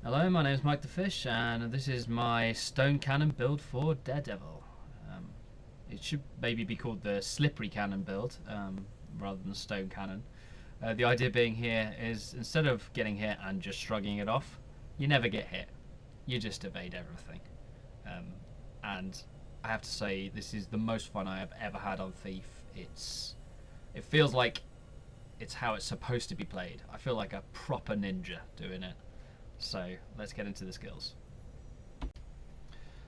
Hello, my name is Mike the Fish, and this is my stone cannon build for Daredevil. It should maybe be called the slippery cannon build rather than stone cannon. The idea being here is instead of getting hit and just shrugging it off, you never get hit. You just evade everything. And I have to say, this is the most fun I have ever had on Thief. It feels like it's how it's supposed to be played. I feel like a proper ninja doing it. So let's get into the skills.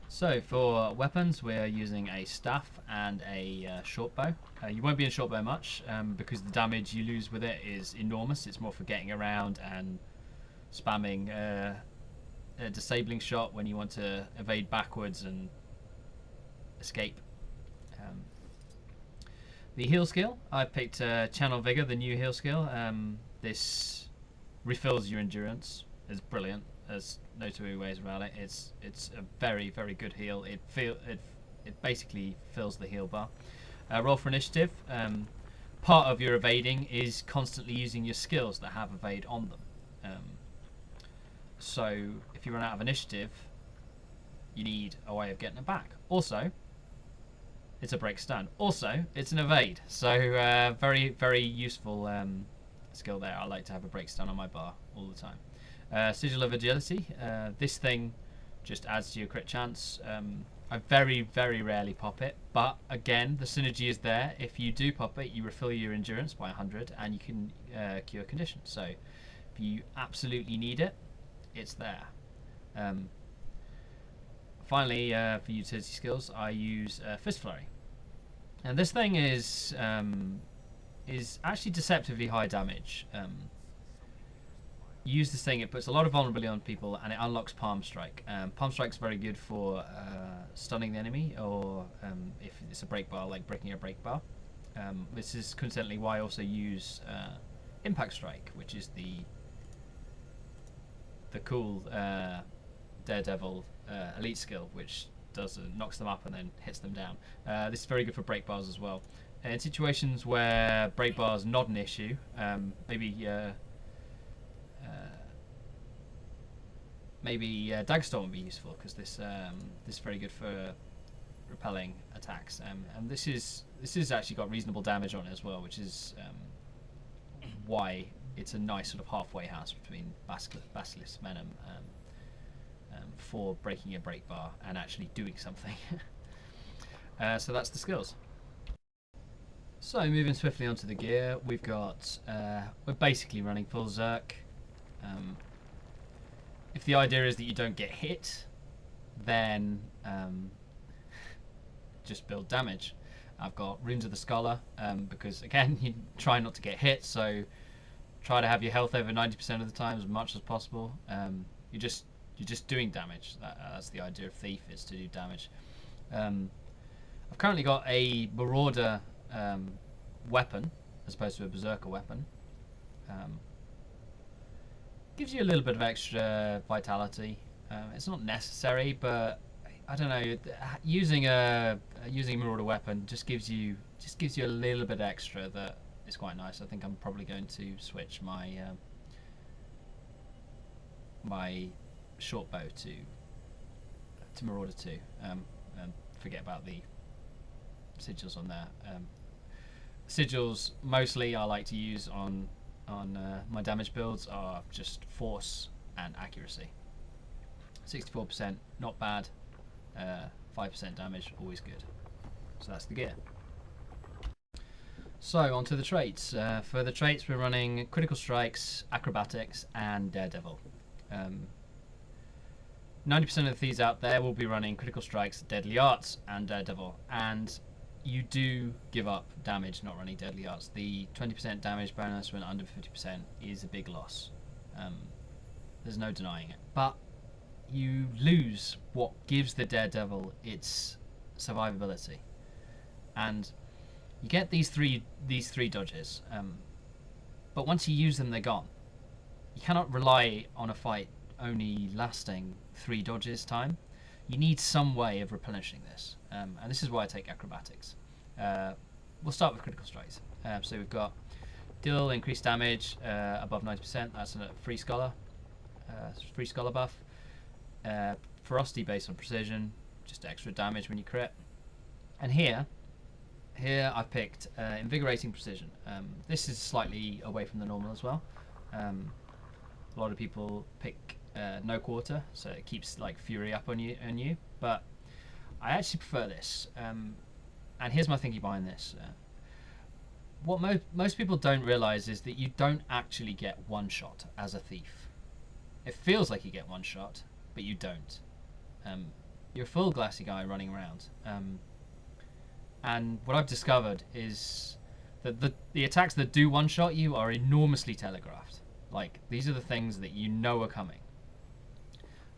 So for weapons, we're using a staff and a short bow. You won't be in short bow much because the damage you lose with it is enormous. It's more for getting around and spamming a disabling shot when you want to evade backwards and escape. The heal skill, I picked Channel Vigor, the new heal skill. This refills your endurance. It's brilliant. There's no two ways about it. It's a very, very good heal. It basically fills the heal bar. Roll for initiative. Part of your evading is constantly using your skills that have evade on them. So if you run out of initiative, you need a way of getting it back. Also, it's a break stun. Also, it's an evade. So very, very useful skill there. I like to have a break stun on my bar all the time. Sigil of Agility. This thing just adds to your crit chance. I very, very rarely pop it, but again, the synergy is there. If you do pop it, you refill your endurance by 100, and you can cure condition. So if you absolutely need it, it's there. Finally, for utility skills, I use Fist Flurry, and this thing is actually deceptively high damage. You use this thing, it puts a lot of vulnerability on people, and it unlocks Palm Strike. Palm Strike's very good for stunning the enemy, or if it's a break bar, like breaking a break bar. This is coincidentally why I also use Impact Strike, which is the cool Daredevil Elite skill, which does knocks them up and then hits them down. This is very good for break bars as well. In situations where break bars not an issue, maybe Dagstorm would be useful, because this is very good for repelling attacks, and this is actually got reasonable damage on it as well, which is why it's a nice sort of halfway house between Basilisk Venom for breaking a break bar and actually doing something. So that's the skills. So moving swiftly onto the gear, we've got we're basically running full Zerk. If the idea is that you don't get hit, then just build damage. I've got Runes of the Scholar because again, you try not to get hit, so try to have your health over 90% of the time as much as possible. You're just doing damage. That's the idea of Thief, is to do damage. I've currently got a Marauder weapon as opposed to a Berserker weapon. Gives you a little bit of extra vitality. It's not necessary, but I don't know. Using a Marauder weapon just gives you a little bit extra that is quite nice. I think I'm probably going to switch my my short bow to Marauder 2. And forget about the sigils on there. Sigils mostly I like to use on my damage builds are just force and accuracy. 64%, not bad. 5% damage, always good. So that's the gear. So on to the traits. For the traits, we're running Critical Strikes, Acrobatics, and Daredevil. 90% of these out there will be running Critical Strikes, Deadly Arts, and Daredevil. And you do give up damage not running Deadly Arts. The 20% damage bonus when under 50% is a big loss. There's no denying it. But you lose what gives the Daredevil its survivability. And you get these three dodges. But once you use them, they're gone. You cannot rely on a fight only lasting 3 dodges time. You need some way of replenishing this, and this is why I take Acrobatics. We'll start with Critical Strikes. So we've got deal increased damage above 90%. That's a free scholar. free scholar buff. Ferocity based on precision, just extra damage when you crit. And here I've picked invigorating precision. This is slightly away from the normal as well. A lot of people pick no quarter, so it keeps like fury up on you. But I actually prefer this. And here's my thinking behind this. What most people don't realize is that you don't actually get one shot as a thief. It feels like you get one shot, but you don't. You're a full glassy guy running around. And what I've discovered is that the attacks that do one shot you are enormously telegraphed. Like, these are the things that you know are coming.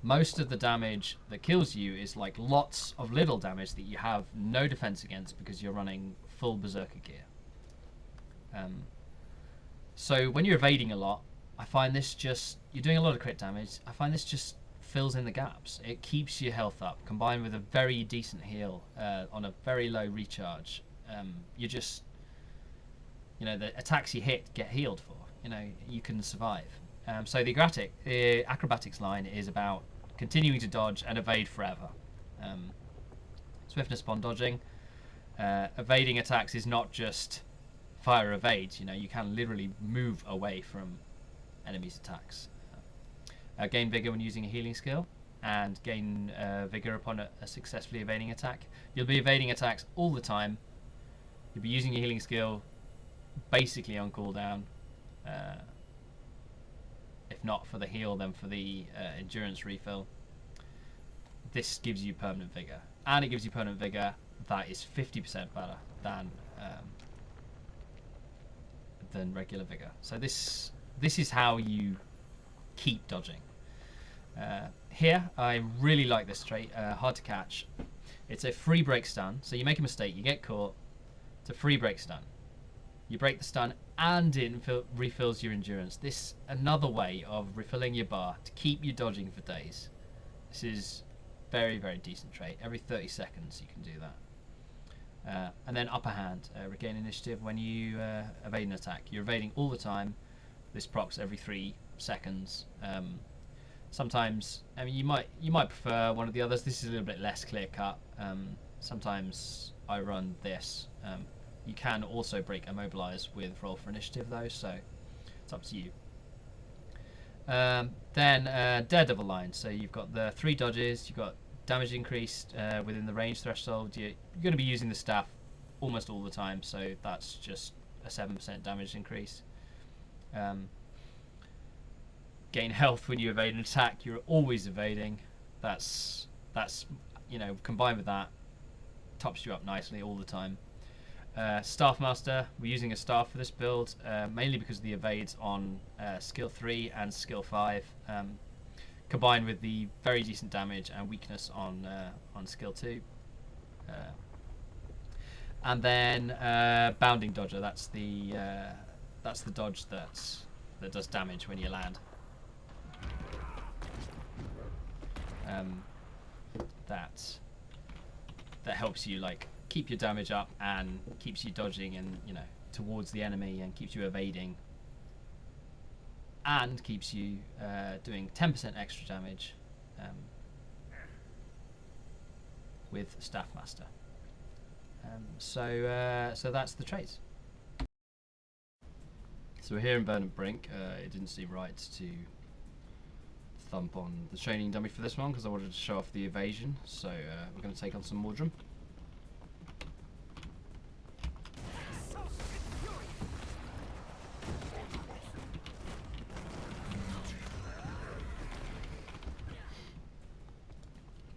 Most of the damage that kills you is like lots of little damage that you have no defense against because you're running full berserker gear. So when you're evading a lot, I find this just, you're doing a lot of crit damage, I find this just fills in the gaps. It keeps your health up, combined with a very decent heal on a very low recharge. You just, the attacks you hit get healed for. You can survive. So the acrobatics line is about continuing to dodge and evade forever. Swiftness upon dodging. Evading attacks is not just fire evade. You can literally move away from enemies' attacks. Gain vigor when using a healing skill, and gain vigor upon a successfully evading attack. You'll be evading attacks all the time. You'll be using your healing skill basically on cooldown. If not for the heal, then for the endurance refill. This gives you permanent vigor, and it gives you permanent vigor that is 50% better than regular vigor. So this is how you keep dodging. Here, I really like this trait. Hard to catch. It's a free break stun. So you make a mistake, you get caught. It's a free break stun. You break the stun and it refills your endurance. This another way of refilling your bar to keep you dodging for days. This is very, very decent trait. Every 30 seconds you can do that. And then upper hand, regain initiative when you evade an attack. You're evading all the time. This procs every 3 seconds. Sometimes, you might prefer one of the others. This is a little bit less clear cut. Sometimes I run this. You can also break immobilize with roll for initiative though, so it's up to you. Then Daredevil line. So you've got the 3 dodges. You've got damage increased within the range threshold. You're going to be using the staff almost all the time, so that's just a 7% damage increase. Gain health when you evade an attack. You're always evading. That's combined with that, tops you up nicely all the time. Staff Master, we're using a staff for this build, mainly because of the evades on skill 3 and skill 5, combined with the very decent damage and weakness on skill 2. And then Bounding Dodger, that's the dodge that does damage when you land. That helps you keep your damage up and keeps you dodging and towards the enemy and keeps you evading and keeps you doing 10% extra damage with Staff Master. So that's the traits. So we're here in Burn and Brink. It didn't seem right to thump on the training dummy for this one because I wanted to show off the evasion. So we're going to take on some Mordrum.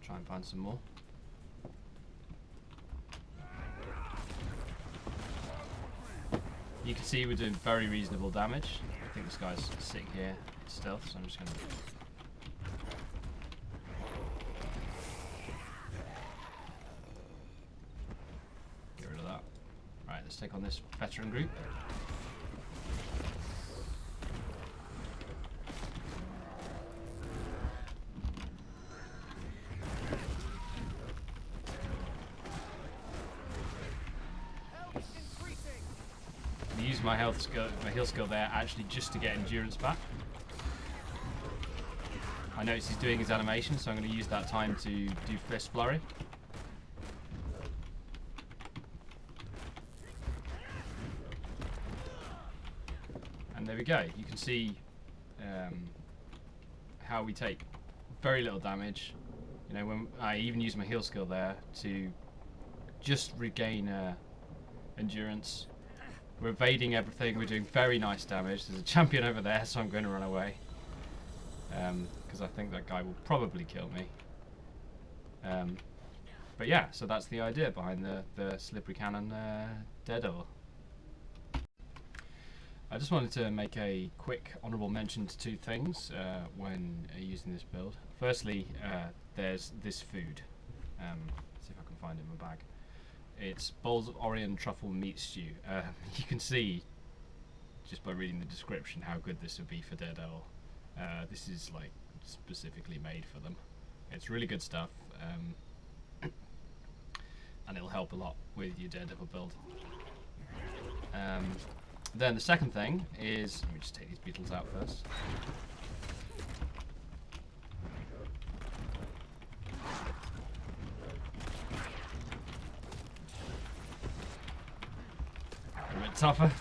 Try and find some more. You can see we're doing very reasonable damage. I think this guy's sitting here in stealth, so I'm just going to... get rid of that. Right, let's take on this veteran group. Use my heal skill there actually just to get endurance back. I noticed he's doing his animation, so I'm going to use that time to do Fist Flurry. And there we go. You can see how we take very little damage. You know, when I even use my heal skill there to just regain endurance. We're evading everything. We're doing very nice damage. There's a champion over there, so I'm going to run away because I think that guy will probably kill me. But yeah, so that's the idea behind the slippery cannon Daredevil. I just wanted to make a quick honourable mention to two things when using this build. Firstly, there's this food. See if I can find it in my bag. It's bowls of Orion truffle meat stew. You can see just by reading the description how good this would be for Daredevil. This is like specifically made for them. It's really good stuff, and it'll help a lot with your Daredevil build. Then the second thing is, let me just take these beetles out first. A bit tougher.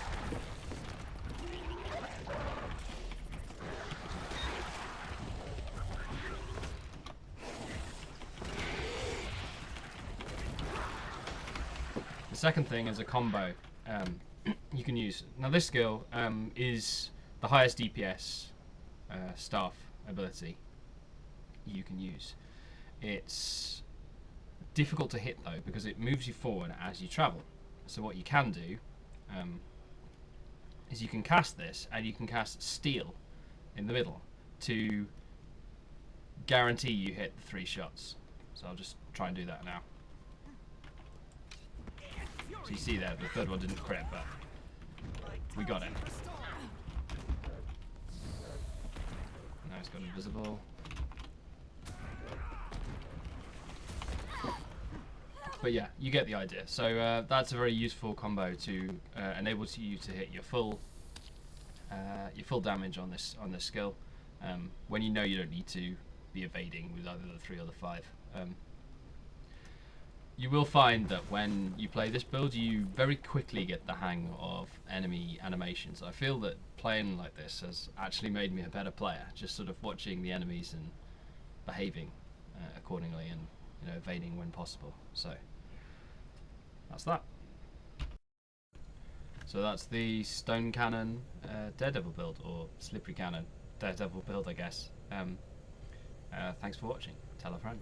The second thing is a combo you can use. Now this skill is the highest DPS staff ability you can use. It's difficult to hit though because it moves you forward as you travel. So what you can do is you can cast this and you can cast Steel in the middle to guarantee you hit the 3 shots. So I'll just try and do that now. So you see there, the third one didn't crit, but we got it. Now it's got invisible. But yeah, you get the idea. So that's a very useful combo to enable you to hit your full damage on this skill when you know you don't need to be evading with either the 3 or the 5. You will find that when you play this build, you very quickly get the hang of enemy animations. I feel that playing like this has actually made me a better player, just sort of watching the enemies and behaving accordingly and evading when possible. So that's that. So that's the Stone Cannon Daredevil build, or Slippery Cannon Daredevil build, I guess. Thanks for watching. Tell a friend.